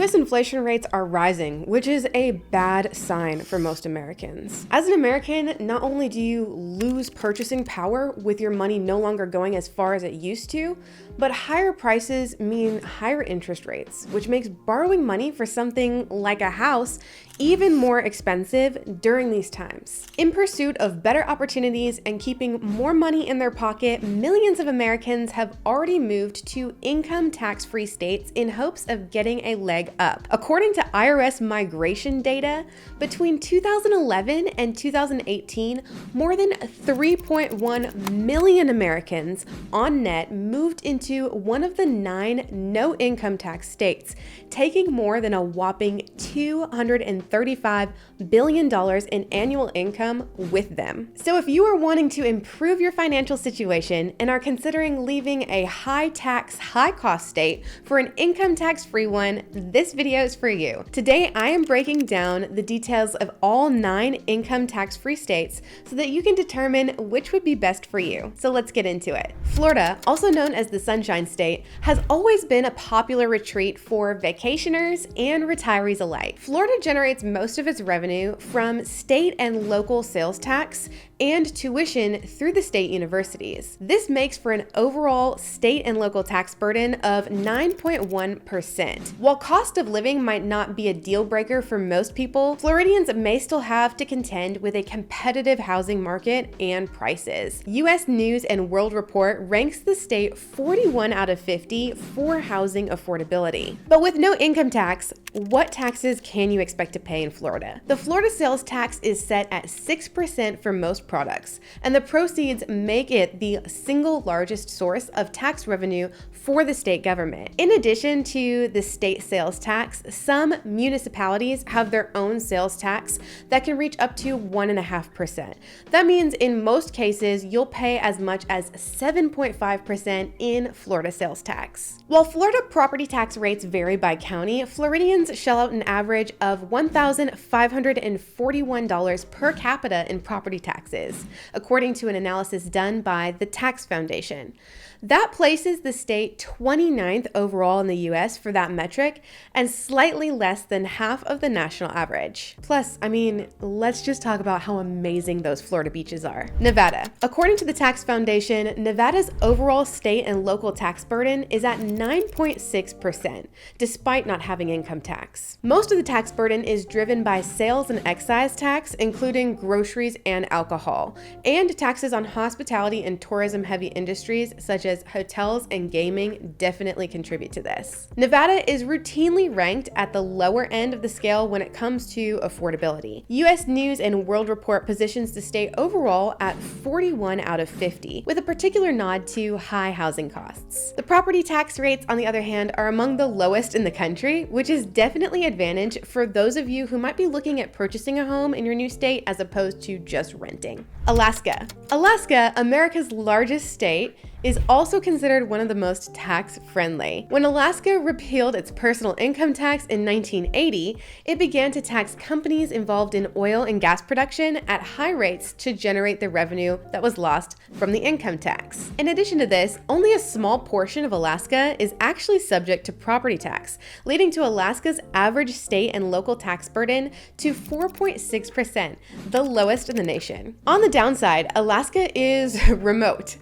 US inflation rates are rising, which is a bad sign for most Americans. As an American, not only do you lose purchasing power with your money no longer going as far as it used to, but higher prices mean higher interest rates, which makes borrowing money for something like a house even more expensive during these times. In pursuit of better opportunities and keeping more money in their pocket, millions of Americans have already moved to income tax-free states in hopes of getting a leg up. According to IRS migration data, between 2011 and 2018, more than 3.1 million Americans on net moved into one of the 9 no income tax states, taking more than a whopping $235 billion in annual income with them. So if you are wanting to improve your financial situation and are considering leaving a high tax, high cost state for an income tax-free one, this video is for you. Today, I am breaking down the details of all 9 income tax-free states so that you can determine which would be best for you. So let's get into it. Florida, also known as the Sunshine State, has always been a popular retreat for vacationers and retirees alike. Florida generates most of its revenue from state and local sales tax and tuition through the state universities. This makes for an overall state and local tax burden of 9.1%. While cost of living might not be a deal breaker for most people, Floridians may still have to contend with a competitive housing market and prices. US News and World Report ranks the state 41 out of 50 for housing affordability. But with no income tax, what taxes can you expect to pay in Florida? The Florida sales tax is set at 6% for most products, and the proceeds make it the single largest source of tax revenue for the state government. In addition to the state sales tax, some municipalities have their own sales tax that can reach up to 1.5%. That means in most cases, you'll pay as much as 7.5% in Florida sales tax. While Florida property tax rates vary by county, Floridians shell out an average of $1,541 per capita in property taxes, according to an analysis done by the Tax Foundation. That places the state 29th overall in the US for that metric and slightly less than half of the national average. Plus, let's just talk about how amazing those Florida beaches are. Nevada. According to the Tax Foundation, Nevada's overall state and local tax burden is at 9.6%, despite not having income tax. Most of the tax burden is driven by sales and excise tax, including groceries and alcohol, and taxes on hospitality and tourism-heavy industries such as hotels and gaming definitely contribute to this. Nevada is routinely ranked at the lower end of the scale when it comes to affordability. US News and World Report positions the state overall at 41 out of 50, with a particular nod to high housing costs. The property tax rates, on the other hand, are among the lowest in the country, which is definitely an advantage for those of you who might be looking at purchasing a home in your new state as opposed to just renting. Alaska. Alaska, America's largest state, is also considered one of the most tax-friendly. When Alaska repealed its personal income tax in 1980, it began to tax companies involved in oil and gas production at high rates to generate the revenue that was lost from the income tax. In addition to this, only a small portion of Alaska is actually subject to property tax, leading to Alaska's average state and local tax burden to 4.6%, the lowest in the nation. On the downside, Alaska is remote.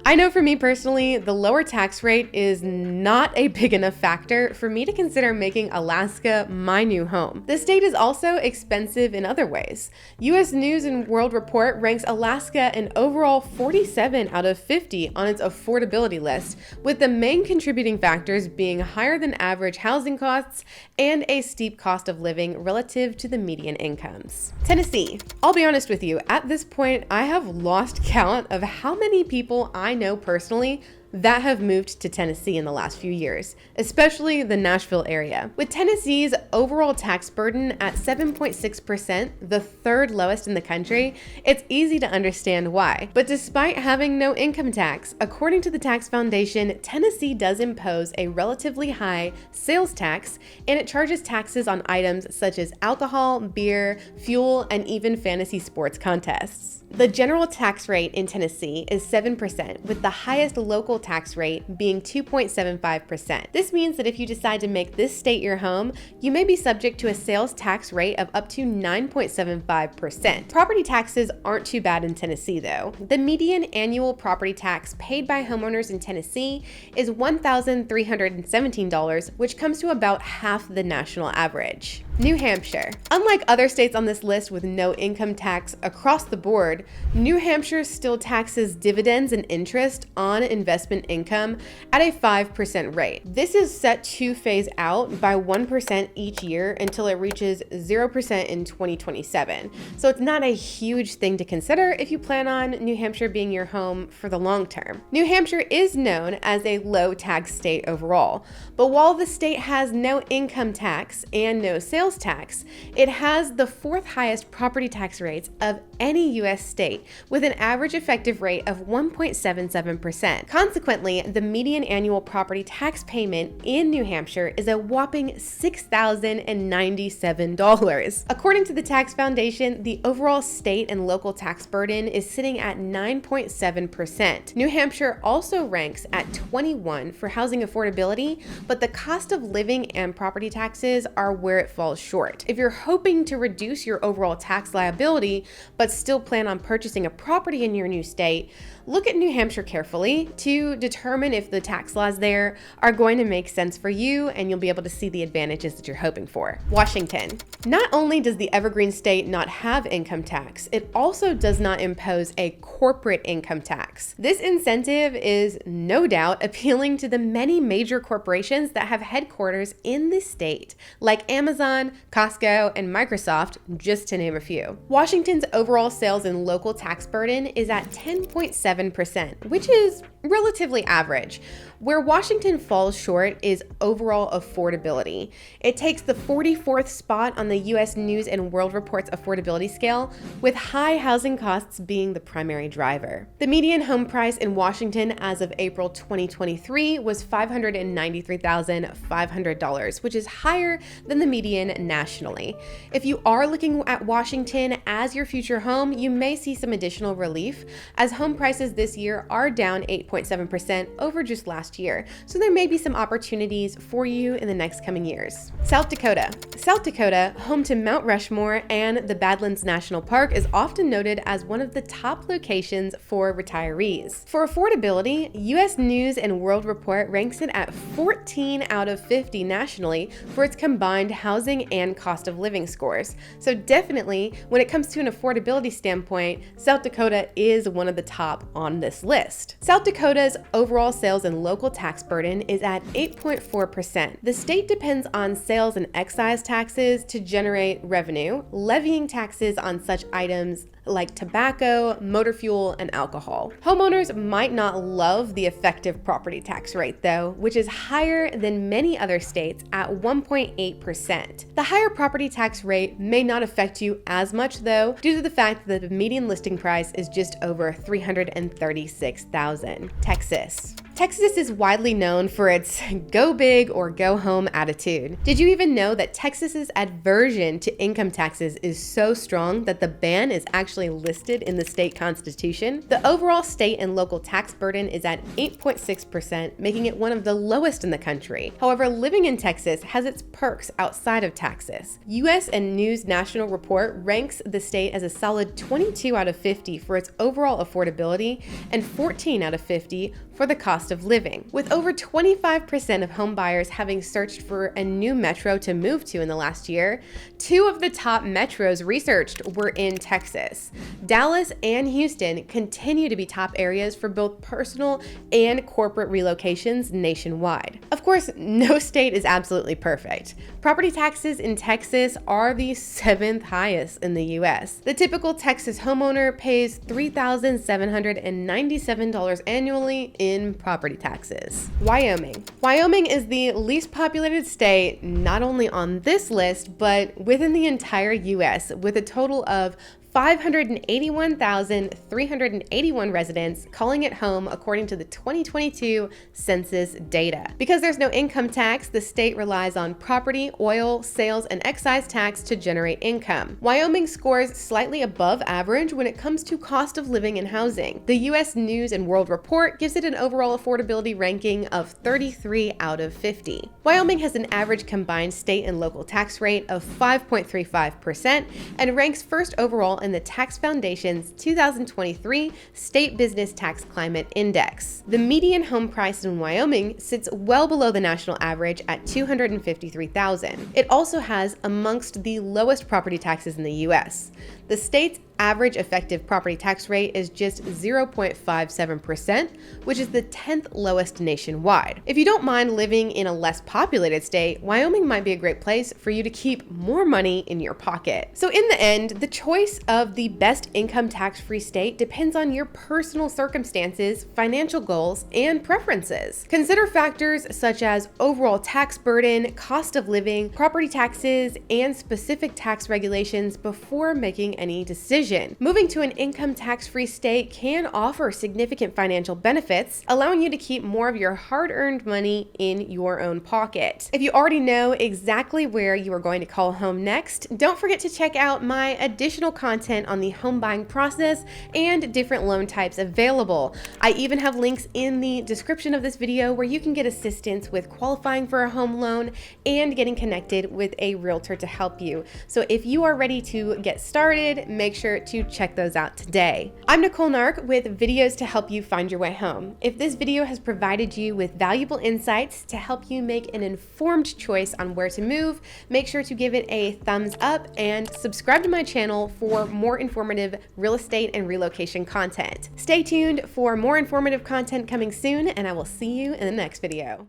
I know for me personally, the lower tax rate is not a big enough factor for me to consider making Alaska my new home. The state is also expensive in other ways. US News and World Report ranks Alaska an overall 47 out of 50 on its affordability list, with the main contributing factors being higher than average housing costs and a steep cost of living relative to the median incomes. Tennessee. I'll be honest with you, at this point, I have lost count of how many people I know personally that have moved to Tennessee in the last few years, especially the Nashville area. With Tennessee's overall tax burden at 7.6%, the third lowest in the country, it's easy to understand why. But despite having no income tax, according to the Tax Foundation, Tennessee does impose a relatively high sales tax, and it charges taxes on items such as alcohol, beer, fuel, and even fantasy sports contests. The general tax rate in Tennessee is 7%, with the highest local tax rate being 2.75%. This means that if you decide to make this state your home, you may be subject to a sales tax rate of up to 9.75%. Property taxes aren't too bad in Tennessee though. The median annual property tax paid by homeowners in Tennessee is $1,317, which comes to about half the national average. New Hampshire. Unlike other states on this list with no income tax across the board, New Hampshire still taxes dividends and interest on investment income at a 5% rate. This is set to phase out by 1% each year until it reaches 0% in 2027. So it's not a huge thing to consider if you plan on New Hampshire being your home for the long term. New Hampshire is known as a low tax state overall, but while the state has no income tax and no sales tax, it has the fourth highest property tax rates of any U.S. state, with an average effective rate of 1.77%. Consequently, the median annual property tax payment in New Hampshire is a whopping $6,097. According to the Tax Foundation, the overall state and local tax burden is sitting at 9.7%. New Hampshire also ranks at 21 for housing affordability, but the cost of living and property taxes are where it falls short. If you're hoping to reduce your overall tax liability, but still plan on purchasing a property in your new state, look at New Hampshire carefully to determine if the tax laws there are going to make sense for you and you'll be able to see the advantages that you're hoping for. Washington. Not only does the evergreen state not have income tax, it also does not impose a corporate income tax. This incentive is no doubt appealing to the many major corporations that have headquarters in the state, like Amazon, Costco, and Microsoft, just to name a few. Washington's overall sales and local tax burden is at 10.7%, which is relatively average. Where Washington falls short is overall affordability. It takes the 44th spot on the U.S. News and World Report's affordability scale, with high housing costs being the primary driver. The median home price in Washington as of April 2023 was $593,500, which is higher than the median nationally. If you are looking at Washington as your future home, you may see some additional relief, as home prices this year are down 8.7% over just last year, so there may be some opportunities for you in the next coming years. South Dakota. South Dakota, home to Mount Rushmore and the Badlands National Park, is often noted as one of the top locations for retirees. For affordability, U.S. News and World Report ranks it at 14 out of 50 nationally for its combined housing and cost of living scores. So definitely, when it comes to an affordability standpoint, South Dakota is one of the top on this list. South Dakota's overall sales and local tax burden is at 8.4%. The state depends on sales and excise taxes to generate revenue, levying taxes on such items like tobacco, motor fuel, and alcohol. Homeowners might not love the effective property tax rate though, which is higher than many other states at 1.8%. The higher property tax rate may not affect you as much though, due to the fact that the median listing price is just over $336,000. Texas. Texas is widely known for its go big or go home attitude. Did you even know that Texas's aversion to income taxes is so strong that the ban is actually listed in the state constitution? The overall state and local tax burden is at 8.6%, making it one of the lowest in the country. However, living in Texas has its perks outside of taxes. U.S. and News National Report ranks the state as a solid 22 out of 50 for its overall affordability and 14 out of 50 for the cost of living. With over 25% of home buyers having searched for a new metro to move to in the last year, two of the top metros researched were in Texas. Dallas and Houston continue to be top areas for both personal and corporate relocations nationwide. Of course, no state is absolutely perfect. Property taxes in Texas are the 7th highest in the U.S. The typical Texas homeowner pays $3,797 annually in property taxes. Wyoming. Wyoming is the least populated state, not only on this list, but within the entire U.S., with a total of 581,381 residents calling it home according to the 2022 census data. Because there's no income tax, the state relies on property, oil, sales, and excise tax to generate income. Wyoming scores slightly above average when it comes to cost of living and housing. The U.S. News and World Report gives it an overall affordability ranking of 33 out of 50. Wyoming has an average combined state and local tax rate of 5.35% and ranks first overall in the Tax Foundation's 2023 State Business Tax Climate Index. The median home price in Wyoming sits well below the national average at $253,000. It also has amongst the lowest property taxes in the U.S. The state's average effective property tax rate is just 0.57%, which is the 10th lowest nationwide. If you don't mind living in a less populated state, Wyoming might be a great place for you to keep more money in your pocket. So in the end, the choice of the best income tax-free state depends on your personal circumstances, financial goals, and preferences. Consider factors such as overall tax burden, cost of living, property taxes, and specific tax regulations before making any decision. Moving to an income tax-free state can offer significant financial benefits, allowing you to keep more of your hard-earned money in your own pocket. If you already know exactly where you are going to call home next, don't forget to check out my additional content on the home buying process and different loan types available. I even have links in the description of this video where you can get assistance with qualifying for a home loan and getting connected with a realtor to help you. So if you are ready to get started, make sure to check those out today. I'm Nicole Nark with videos to help you find your way home. If this video has provided you with valuable insights to help you make an informed choice on where to move, make sure to give it a thumbs up and subscribe to my channel for more informative real estate and relocation content. Stay tuned for more informative content coming soon, and I will see you in the next video.